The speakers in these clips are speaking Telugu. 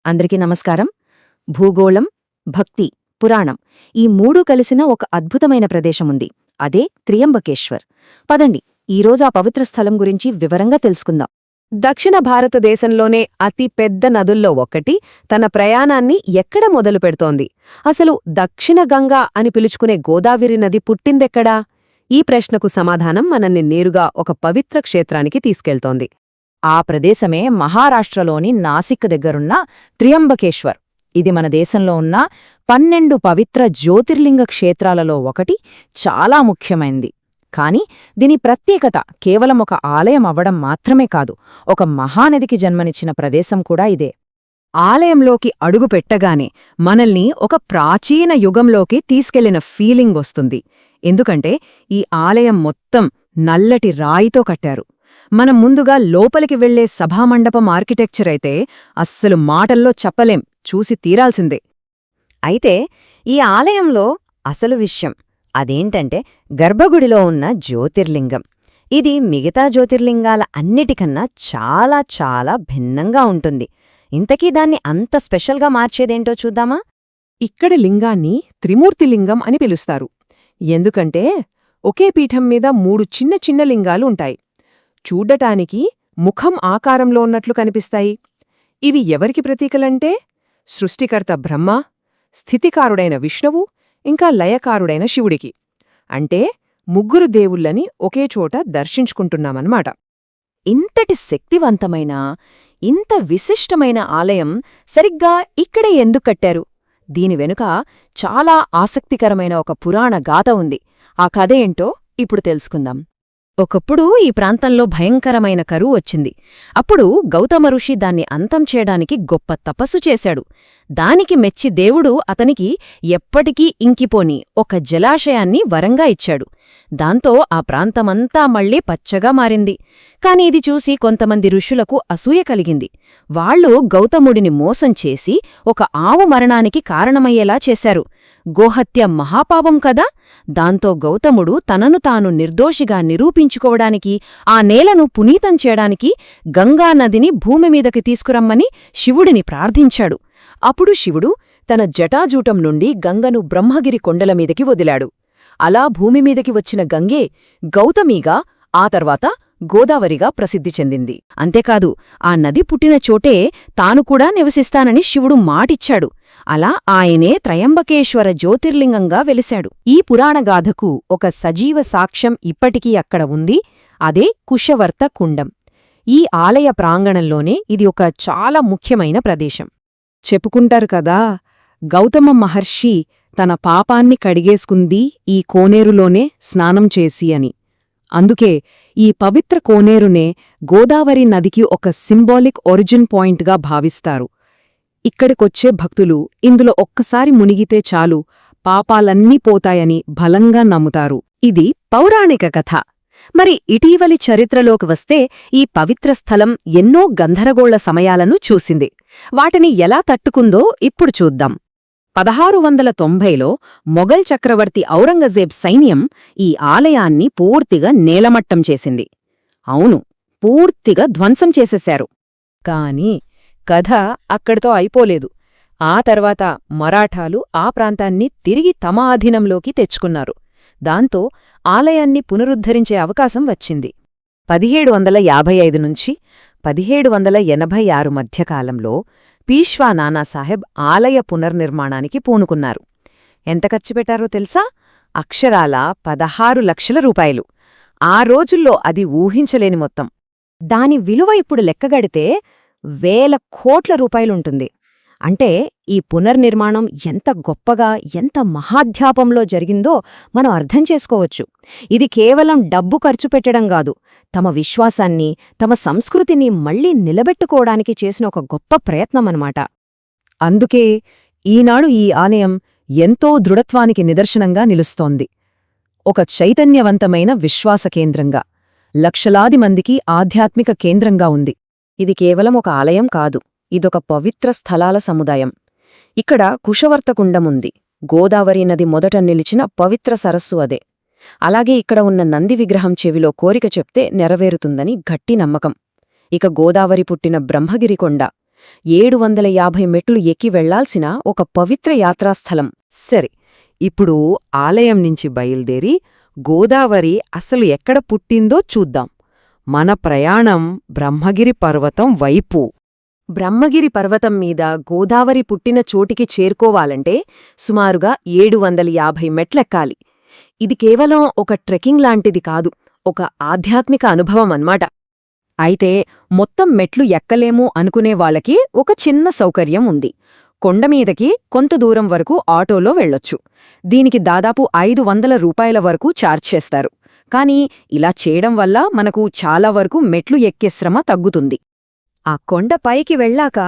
అందరికీ నమస్కారం. భూగోళం, భక్తి, పురాణం ఈ మూడూ కలిసిన ఒక అద్భుతమైన ప్రదేశముంది. అదే త్రియంబకేశ్వర్. పదండి, ఈరోజు ఆ పవిత్ర స్థలం గురించి వివరంగా తెలుసుకుందాం. దక్షిణ భారతదేశంలోనే అతి పెద్ద నదుల్లో ఒకటి తన ప్రయాణాన్ని ఎక్కడ మొదలుపెడుతోంది? అసలు దక్షిణ గంగా అని పిలుచుకునే గోదావరి నది పుట్టిందెక్కడా? ఈ ప్రశ్నకు సమాధానం మనల్ని నేరుగా ఒక పవిత్ర క్షేత్రానికి తీసుకెళ్తోంది. ఆ ప్రదేశమే మహారాష్ట్రలోని నాసిక్ దగ్గరున్న త్రియంబకేశ్వర్. ఇది మన దేశంలో ఉన్న 12 పవిత్ర జ్యోతిర్లింగ క్షేత్రాలలో ఒకటి, చాలా ముఖ్యమైంది. కాని దీని ప్రత్యేకత కేవలం ఒక ఆలయం అవ్వడం మాత్రమే కాదు, ఒక మహానదికి జన్మనిచ్చిన ప్రదేశం కూడా ఇదే. ఆలయంలోకి అడుగు పెట్టగానే మనల్ని ఒక ప్రాచీన యుగంలోకి తీసుకెళ్లిన ఫీలింగ్ వస్తుంది. ఎందుకంటే ఈ ఆలయం మొత్తం నల్లటి రాయితో కట్టారు. మనం ముందుగా లోపలికి వెళ్లే సభామండపం ఆర్కిటెక్చర్ అయితే అస్సలు మాటల్లో చెప్పలేం, చూసి తీరాల్సిందే. అయితే ఈ ఆలయంలో అసలు విషయం అదేంటంటే గర్భగుడిలో ఉన్న జ్యోతిర్లింగం. ఇది మిగతా జ్యోతిర్లింగాల అన్నిటికన్నా చాలా చాలా భిన్నంగా ఉంటుంది. ఇంతకీ దాన్ని అంత స్పెషల్గా మార్చేదేంటో చూద్దామా? ఇక్కడి లింగాన్ని త్రిమూర్తిలింగం అని పిలుస్తారు. ఎందుకంటే ఒకే పీఠం మీద 3 చిన్న చిన్న లింగాలు ఉంటాయి. చూడ్డటానికి ముఖం ఆకారంలో ఉన్నట్లు కనిపిస్తాయి. ఇవి ఎవరికి ప్రతీకలంటే సృష్టికర్త బ్రహ్మ, స్థితికారుడైన విష్ణువు, ఇంకా లయకారుడైన శివుడికి. అంటే ముగ్గురు దేవుళ్ళని ఒకేచోట దర్శించుకుంటున్నామన్నమాట. ఇంతటి శక్తివంతమైన, ఇంత విశిష్టమైన ఆలయం సరిగ్గా ఇక్కడే ఎందుకు కట్టారు? దీని వెనుక చాలా ఆసక్తికరమైన ఒక పురాణ గాథ ఉంది. ఆ కథ ఏంటో ఇప్పుడు తెలుసుకుందాం. ఒకప్పుడు ఈ ప్రాంతంలో భయంకరమైన కరువు వచ్చింది. అప్పుడు గౌతమ ఋషి దాన్ని అంతం చేయడానికి గొప్ప తపస్సు చేశాడు. దానికి మెచ్చి దేవుడు అతనికి ఎప్పటికీ ఇంకిపోని ఒక జలాశయాన్ని వరంగా ఇచ్చాడు. దాంతో ఆ ప్రాంతమంతా మళ్లీ పచ్చగా మారింది. కాని ఇది చూసి కొంతమంది ఋషులకు అసూయ కలిగింది. వాళ్లు గౌతముడిని మోసం చేసి ఒక ఆవు మరణానికి కారణమయ్యేలా చేశారు. గోహత్య మహాపాపం కదా. దాంతో గౌతముడు తనను తాను నిర్దోషిగా నిరూపించుకోవడానికి, ఆ నేలను పునీతం చేయడానికి గంగానదిని భూమిమీదకి తీసుకురమ్మని శివుడిని ప్రార్థించాడు. అప్పుడు శివుడు తన జటాజూటం నుండి గంగను బ్రహ్మగిరి కొండలమీదకి వదిలాడు. అలా భూమిమీదకి వచ్చిన గంగే గౌతమిగా, ఆ తర్వాత గోదావరిగా ప్రసిద్ధి చెందింది. అంతేకాదు, ఆ నది పుట్టిన చోటే తాను కూడా నివసిస్తానని శివుడు మాటిచ్చాడు. అలా ఆయనే త్రయంబకేశ్వర జ్యోతిర్లింగంగా వెలిశాడు. ఈ పురాణగాథకు ఒక సజీవ సాక్ష్యం ఇప్పటికీ అక్కడ ఉంది. అదే కుశవర్త కుండం. ఈ ఆలయ ప్రాంగణంలోనే ఇది ఒక చాలా ముఖ్యమైన ప్రదేశం. చెప్పుకుంటారు కదా, గౌతమ మహర్షి తన పాపాన్ని కడిగేసుకుంది ఈ కోనేరులోనే స్నానం చేసి అని. అందుకే ఈ పవిత్ర కోనేరునే గోదావరి నదికి ఒక సింబాలిక్ ఒరిజిన్ పాయింట్గా భావిస్తారు. ఇక్కడికొచ్చే భక్తులు ఇందులో ఒక్కసారి మునిగితే చాలు, పాపాలన్నీ పోతాయని బలంగా నమ్ముతారు. ఇది పౌరాణిక కథ. మరి ఇటీవలి చరిత్రలోకి వస్తే ఈ పవిత్ర స్థలం ఎన్నో గందరగోళ సమయాలను చూసింది. వాటిని ఎలా తట్టుకుందో ఇప్పుడు చూద్దాం. 1690లో మొఘల్ చక్రవర్తి ఔరంగజేబ్ సైన్యం ఈ ఆలయాన్ని పూర్తిగా నేలమట్టం చేసింది. అవును, పూర్తిగా ధ్వంసం చేసేశారు. కాని కథ అక్కడితో అయిపోలేదు. ఆ తర్వాత మరాఠాలు ఆ ప్రాంతాన్ని తిరిగి తమ ఆధీనంలోకి తెచ్చుకున్నారు. దాంతో ఆలయాన్ని పునరుద్ధరించే అవకాశం వచ్చింది. 1755 నుంచి 1786 మధ్యకాలంలో పీష్వా నానాసాహెబ్ ఆలయ పునర్నిర్మాణానికి పూనుకున్నారు. ఎంత ఖర్చు పెట్టారో తెలుసా? అక్షరాల 16 లక్షల రూపాయలు. ఆ రోజుల్లో అది ఊహించలేని మొత్తం. దాని విలువ ఇప్పుడు లెక్కగడితే వేల కోట్ల రూపాయలుంటుంది. అంటే ఈ పునర్నిర్మాణం ఎంత గొప్పగా, ఎంత మహాధ్యాపంలో జరిగిందో మనం అర్థం చేసుకోవచ్చు. ఇది కేవలం డబ్బు ఖర్చు పెట్టడం కాదు, తమ విశ్వాసాన్ని, తమ సంస్కృతిని మళ్లీ నిలబెట్టుకోవడానికి చేసిన ఒక గొప్ప ప్రయత్నమన్నమాట. అందుకే ఈనాడు ఈ ఆలయం ఎంతో దృఢత్వానికి నిదర్శనంగా నిలుస్తోంది. ఒక చైతన్యవంతమైన విశ్వాస కేంద్రంగా, లక్షలాది మందికి ఆధ్యాత్మిక కేంద్రంగా ఉంది. ఇది కేవలం ఒక ఆలయం కాదు, ఇదొక పవిత్ర స్థలాల సముదాయం. ఇక్కడ కుశవర్తకుండముంది. గోదావరి నది మొదట నిలిచిన పవిత్ర సరస్సు అదే. అలాగే ఇక్కడ ఉన్న నంది విగ్రహం చెవిలో కోరిక చెప్తే నెరవేరుతుందని గట్టి నమ్మకం. ఇక గోదావరి పుట్టిన బ్రహ్మగిరికొండ, 750 మెట్లు ఎక్కి వెళ్లాల్సిన ఒక పవిత్ర యాత్రాస్థలం. సరే, ఇప్పుడు ఆలయం నుంచి బయల్దేరి గోదావరి అసలు ఎక్కడ పుట్టిందో చూద్దాం. మన ప్రయాణం బ్రహ్మగిరి పర్వతం వైపు. బ్రహ్మగిరి పర్వతం మీద గోదావరి పుట్టిన చోటికి చేరుకోవాలంటే సుమారుగా 750 మెట్లెక్కాలి. ఇది కేవలం ఒక ట్రెక్కింగ్ లాంటిది కాదు, ఒక ఆధ్యాత్మిక అనుభవం అన్నమాట. అయితే మొత్తం మెట్లు ఎక్కలేము అనుకునే వాళ్ళకి ఒక చిన్న సౌకర్యం ఉంది. కొండమీదకి కొంత దూరం వరకు ఆటోలో వెళ్ళొచ్చు. దీనికి దాదాపు 500 రూపాయల వరకు ఛార్జ్ చేస్తారు. కానీ ఇలా చేయడం వల్ల మనకు చాలా వరకు మెట్లు ఎక్కే శ్రమ తగ్గుతుంది. ఆ కొండ పైకి వెళ్ళాక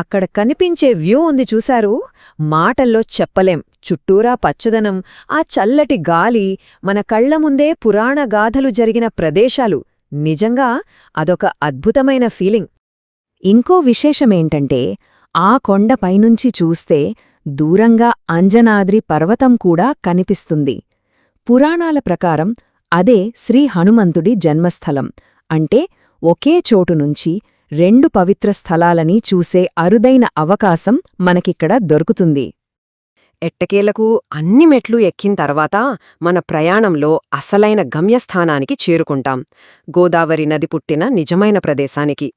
అక్కడ కనిపించే వ్యూ ఉంది చూశారు, మాటల్లో చెప్పలేం. చుట్టూరా పచ్చదనం, ఆ చల్లటి గాలి, మన కళ్ల ముందే పురాణ గాథలు జరిగిన ప్రదేశాలు. నిజంగా అదొక అద్భుతమైన ఫీలింగ్. ఇంకో విశేషమేంటంటే ఆ కొండ పైనుంచి చూస్తే దూరంగా అంజనాద్రి పర్వతం కూడా కనిపిస్తుంది. పురాణాల ప్రకారం అదే శ్రీ హనుమంతుడి జన్మస్థలం. అంటే ఒకే చోటు నుంచి 2 పవిత్ర స్థలాలని చూసే అరుదైన అవకాశం మనకిక్కడ దొరుకుతుంది. ఎట్టకేలకు అన్ని మెట్లు ఎక్కిన తర్వాత మన ప్రయాణంలో అసలైన గమ్యస్థానానికి చేరుకుంటాం, గోదావరి నది పుట్టిన నిజమైన ప్రదేశానికి.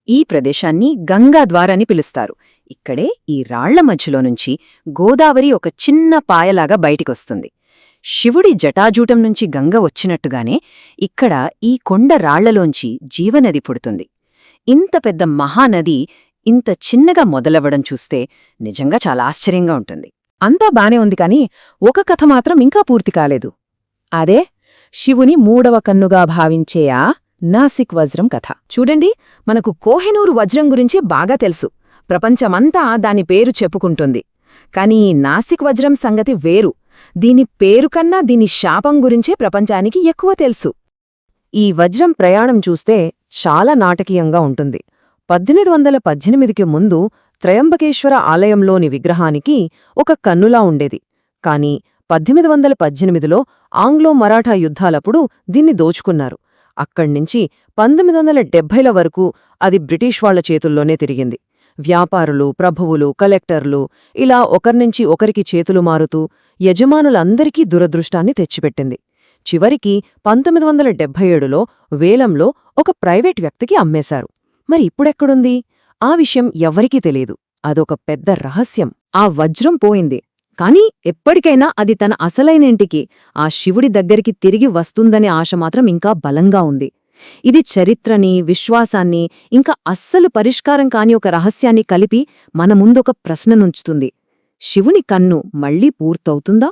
ఈ ప్రదేశాన్ని గంగాద్వారని పిలుస్తారు. ఇక్కడే ఈ రాళ్ల మధ్యలో నుంచి గోదావరి ఒక చిన్న పాయలాగా బయటికొస్తుంది. శివుడి జటాజూటం నుంచి గంగ వచ్చినట్టుగానే ఇక్కడ ఈ కొండ రాళ్లలోంచి జీవనది పుడుతుంది. ఇంత పెద్ద మహానది ఇంత చిన్నగా మొదలవ్వడం చూస్తే నిజంగా చాలా ఆశ్చర్యంగా ఉంటుంది. అంతా బానే ఉంది కాని ఒక కథ మాత్రం ఇంకా పూర్తి కాలేదు. అదే శివుని 3వ కన్నుగా భావించే ఆ నాసిక్ వజ్రం కథ. చూడండి, మనకు కోహినూరు వజ్రం గురించి బాగా తెలుసు, ప్రపంచమంతా దాని పేరు చెప్పుకుంటుంది. కాని ఈ నాసిక్ వజ్రం సంగతి వేరు. దీని పేరుకన్నా దీని శాపం గురించే ప్రపంచానికి ఎక్కువ తెలుసు. ఈ వజ్రం ప్రయాణం చూస్తే చాలా నాటకీయంగా ఉంటుంది. 1818కి ముందు త్రయంబకేశ్వర ఆలయంలోని విగ్రహానికి ఒక కన్నులా ఉండేది. కాని 1818లో ఆంగ్లో మరాఠా యుద్ధాలప్పుడు దీన్ని దోచుకున్నారు. అక్కడ్నించి 1970ల వరకు అది బ్రిటిష్ వాళ్ల చేతుల్లోనే తిరిగింది. వ్యాపారులు, ప్రభువులు, కలెక్టర్లు ఇలా ఒకర్నుంచి ఒకరికి చేతులు మారుతూ యజమానులందరికీ దురదృష్టాన్ని తెచ్చిపెట్టింది. చివరికి 1977లో వేలంలో ఒక ప్రైవేట్ వ్యక్తికి అమ్మేశారు. మరి ఇప్పుడెక్కడుంది? ఆ విషయం ఎవ్వరికీ తెలీదు. అదొక పెద్ద రహస్యం. ఆ వజ్రం పోయింది, కాని ఎప్పటికైనా అది తన అసలైన ఇంటికి, ఆ శివుడి దగ్గరికి తిరిగి వస్తుందనే ఆశ మాత్రం ఇంకా బలంగా ఉంది. ఇది చరిత్రని, విశ్వాసాన్ని, ఇంకా అస్సలు పరిష్కారం కాని ఒక రహస్యాన్ని కలిపి మన ముందొక ప్రశ్ననుంచుతుంది. శివుని కన్ను మళ్లీ పూర్తవుతుందా?